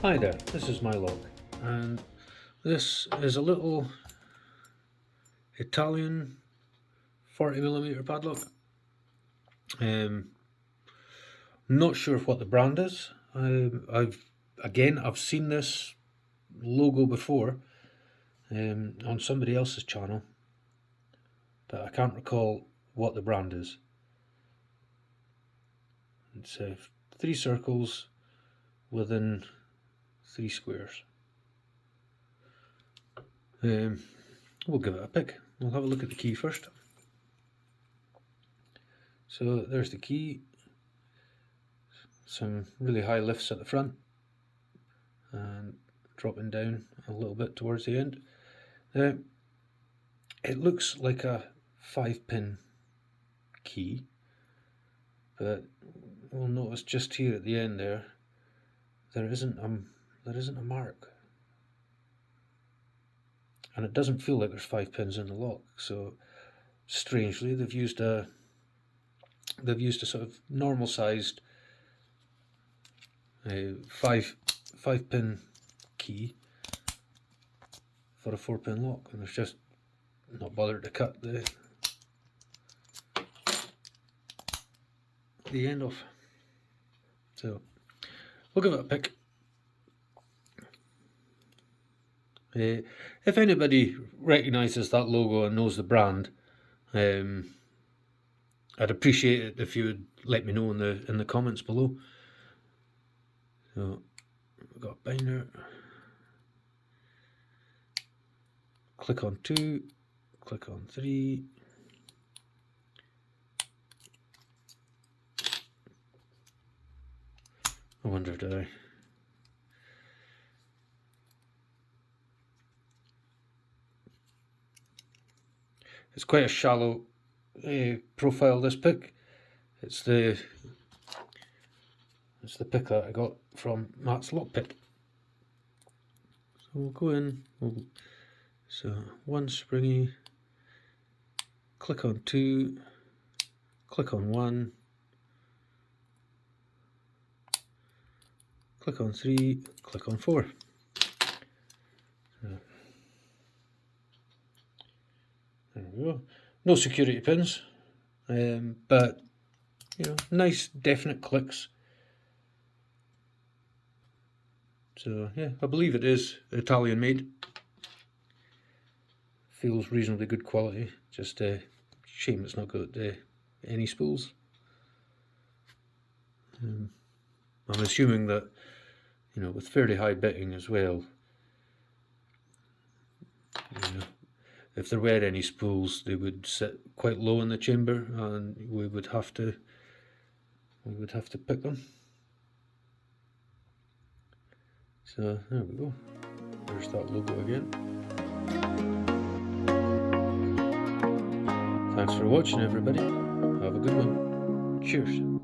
Hi there, this is my log, and this is a little Italian 40mm padlock. Um, not sure what the brand is. I've seen this logo before on somebody else's channel, but I can't recall what the brand is. It's 3 circles within 3 squares. We'll give it a pick. We'll have a look at the key first. So there's the key, some really high lifts at the front and dropping down a little bit towards the end. It looks like a 5-pin key, but we'll notice just here at the end there isn't a mark, and it doesn't feel like there's 5 pins in the lock. So strangely, they've used a sort of normal sized 5-pin key for a 4-pin lock, and it's just not bothered to cut the end off. So we'll give it a pick. If anybody recognises that logo and knows the brand, I'd appreciate it if you would let me know in the comments below. So we've got a binder. Click on 2, click on 3. I wonder did I. It's quite a shallow profile, this pick. It's the pick that I got from Matt's lockpick. So we'll go in. So 1 springy. Click on 2. Click on 1. Click on 3. Click on 4. So, there we go. No security pins, but nice definite clicks. So yeah, I believe it is Italian made. Feels reasonably good quality. Just a shame it's not got any spools. I'm assuming that with fairly high bitting as well, if there were any spools, they would sit quite low in the chamber, and we would have to pick them. So there we go. There's that logo again. Thanks for watching, everybody. Have a good one. Cheers.